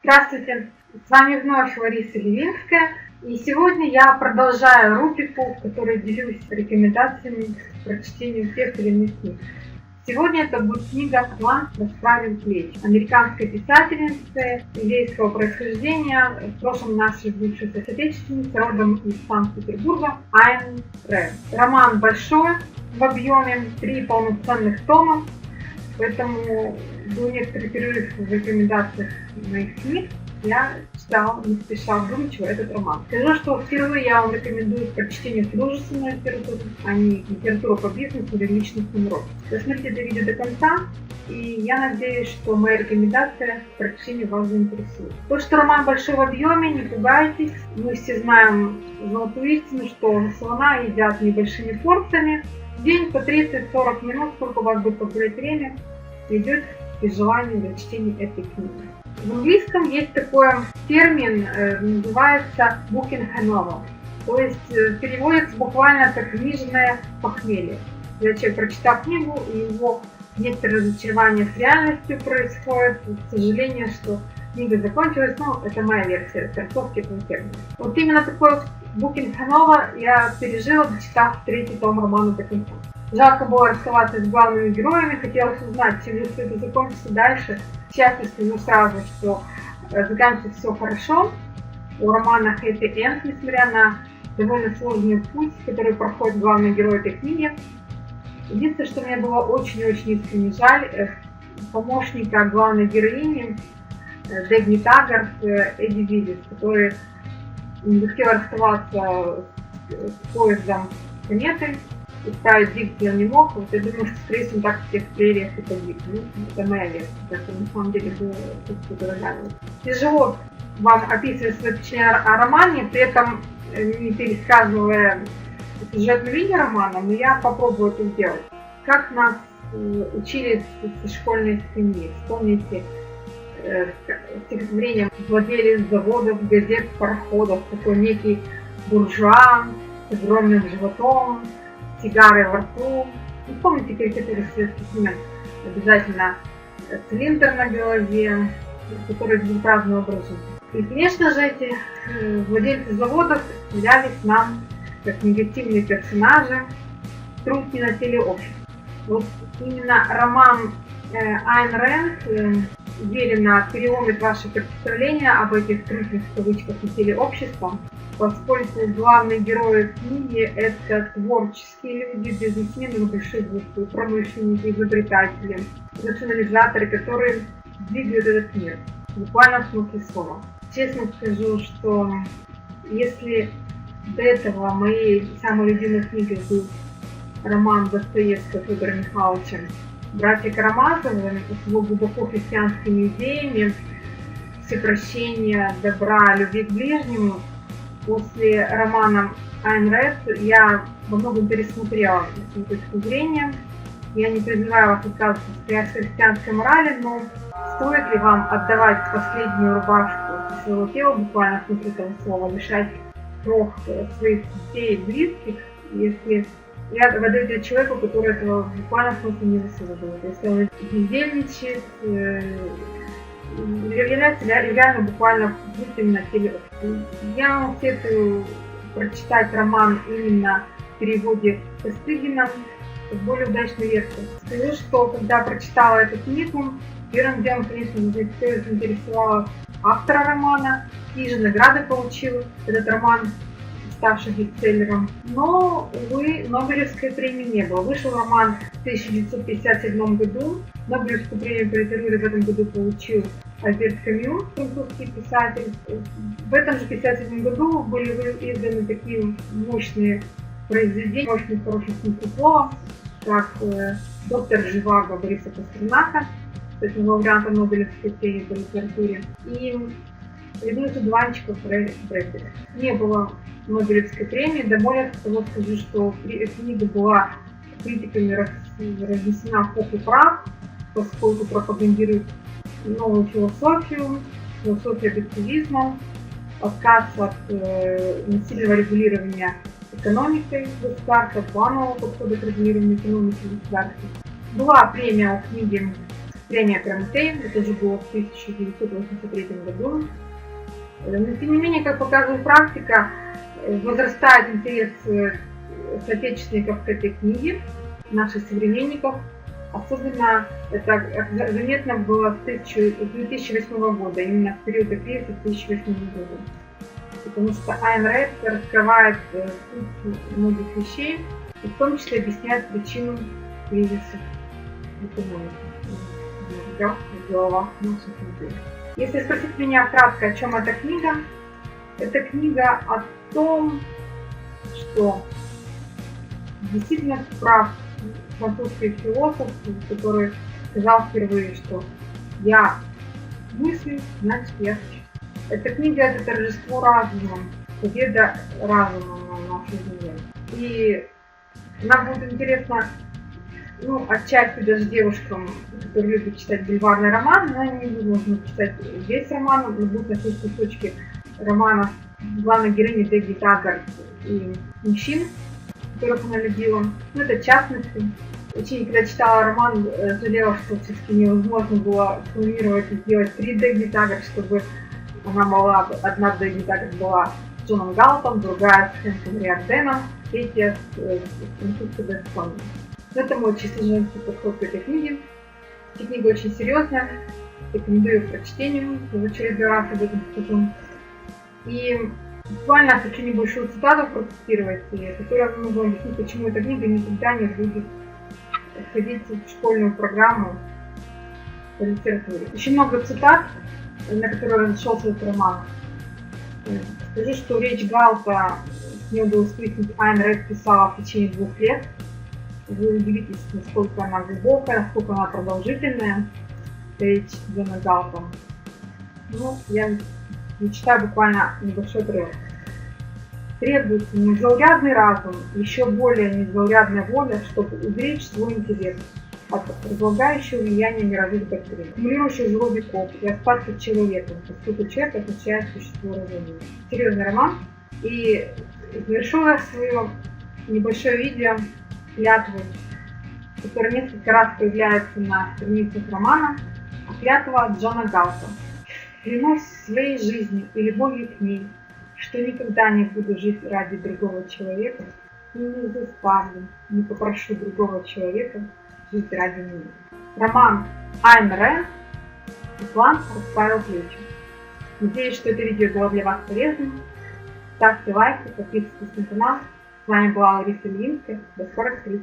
Здравствуйте, с вами вновь Лариса Левинская, и сегодня я продолжаю рубрику, в которой делюсь рекомендациями к прочтению тех или иных книг. Сегодня это будет книга «План расправил плечи» американской писательницы еврейского происхождения, в прошлом нашей бывшей соотечественницы, родом из Санкт-Петербурга, Айн Рэнд. Роман большой в объеме, 3 полноценных тома, поэтому был некоторый перерыв в рекомендациях моих книг. Я читала, не спеша, вдумчиво этот роман. Скажу, что впервые я вам рекомендую к прочтению художественную литературу, а не литературу по бизнесу или личностному росту. Досмотрите это видео до конца, и я надеюсь, что моя рекомендация к прочтению вас заинтересует. То, что роман большой в объеме, не пугайтесь. Мы все знаем золотую истину, что слона едят небольшими порциями. В день по 30-40 минут, сколько у вас будет позволять время, идет без желания для чтения этой книги. В английском есть такой термин, называется booking hangover, то есть переводится буквально как книжное похмелье. Когда человек, прочитав книгу, у него некоторое разочарование с реальностью происходит, к сожалению, что книга закончилась, но это моя версия трактовки этого термина. Вот именно такой booking hangover я пережила, дочитав 3-й том романа до конца. Жалко было расставаться с главными героями, хотелось узнать, чем все это закончится дальше. Сейчас я скажу сразу, что заканчивается все хорошо. У романа happy end, несмотря на довольно сложный путь, который проходит главный герой этой книги. Единственное, что мне было очень-очень искренне жаль, помощника главной героини Дэгни Таггарт, Эдди Виллис, который не хотел расставаться с поездом кометы. И ставить двигатель он не мог. Вот я думаю, что, скорее всего, так в тех прериях это будет. Ну, это моя версия, так что на самом деле было что-то нравилось. Тяжело вам описывать свое впечатление о романе, при этом не пересказывая сюжетную линию романа, но я попробую это сделать. Как нас учили со школьной скамьи. Вспомните стихотворение «Владелец заводов, газет, пароходов», такой некий буржуа с огромным животом, сигары во рту. Не помните карикатуры советских времен? Обязательно цилиндр на голове, который безобразный образ жизни. И, конечно же, эти владельцы заводов являлись нам как негативные персонажи, трудности на теле общества. Вот именно роман Айн Рэнд уверенно переломит ваше представление об этих трудностях в кавычках на теле общества. Поскольку главные герои книги – это творческие люди, бизнесмены, большие группы, промышленники, изобретатели, национализаторы, которые двигают этот мир, в буквальном смысле слова. Честно скажу, что если до этого моей самой любимой книгой был роман Достоевского Федора Михайловича «Братья Карамазовы» с его глубоко христианскими идеями, всепрощения, добра, любви к ближнему, после романа Айн Рэнд я во многом пересмотрела свою точку зрения. Я не призываю вас отказываться от христианской морали, но стоит ли вам отдавать последнюю рубашку своего тела, буквально в смысле этого слова, лишать крох своих детей и близких, если вы отдаете человеку, который этого в буквальном смысле не заслуживает. Если он бездельничает, является реально буквально будто на теле. Я вам советую прочитать роман именно в переводе Костыгина с более удачной версией. Скажу, что когда прочитала эту книгу, первым делом, конечно, заинтересовала автора романа, и же награды получил этот роман, ставший бестселлером. Но, увы, Нобелевской премии не было. Вышел роман в 1957 году. Нобелевскую премию по литературе в этом году получил Альберт Камю, французский писатель. В этом же 1957 году были изданы такие мощные произведения, мощные в хорошем смысле слова, как «Доктор Живаго» Бориса Пастернака, с этим лауреатом Нобелевской премии по литературе, и «Ледяных одуванчиков» Брэдбери. Не было Нобелевской премии, да более того скажу, что книга была критиками разнесена в пух и прах, поскольку пропагандирует новую философию объективизма, отказ от насильного регулирования экономикой государства, планового подхода к регулированию экономики государства. Была премия у книги премия Прометей, это уже было в 1983 году. Но тем не менее, как показывает практика, возрастает интерес соотечественников к этой книге, наших современников. Особенно это заметно было с 2008 года, именно в период кризиса 2008 года. Потому что Айн Рэнд раскрывает суть многих вещей, и в том числе объясняет причину кризиса в экономике, в головах наших людей. Если спросить меня кратко, о чем эта книга о том, что действительно прав французский философ, который сказал впервые, что я мыслю, значит я существую. Эта книга — это торжество разума, победа разума на нашей земле. И нам будет интересно, отчасти даже девушкам, которые любят читать бульварный роман, но они не будут читать весь роман, но будут находить кусочки романа главной героини Дебби Таггарт и мужчин, которых она любила. Это частности. Очень, когда читала роман, жалела, что все-таки невозможно было спланировать и сделать 3 Дебби Таггарт, чтобы она могла, одна Дебби Таггарт была с Джоном Галтом, другая с Хэнком Риорданом, третья с французской Гасконной. Это мой чисто женский подход к этой книге. Эта книга очень серьезная, рекомендую к прочтению, в очередной раз об этом скажу. И буквально хочу небольшую цитату процитировать, которая могу объяснить, почему эта книга никогда не будет входить в школьную программу по литературе. Еще много цитат, на которые разошелся этот роман. Скажу, что речь Галта, с нее удалось выяснить, Айн Рэнд писала в течение 2 лет. Вы удивитесь, насколько она глубокая, насколько она продолжительная, речь Джона Галта. Я читаю буквально небольшой отрывок. Требуется незаурядный разум, еще более незаурядная воля, чтобы уберечь свой интеллект от разлагающего влияния мировых доктрин, аккумулирующих зло веков и остаться человеком, поскольку человек означает существо разумное. Серьезный роман. И завершу я свое небольшое видео клятвы, которая несколько раз появляется на страницах романа, клятва от Джона Галта. Клянусь своей жизнью и любовью к ней, что никогда не буду жить ради другого человека и не заставлю, не попрошу другого человека жить ради меня. Роман Айн Рэнд «Ислам расправил плечи». Надеюсь, что это видео было для вас полезным. Ставьте лайки, подписывайтесь на канал. С вами была Лариса Ильинская. До скорых встреч!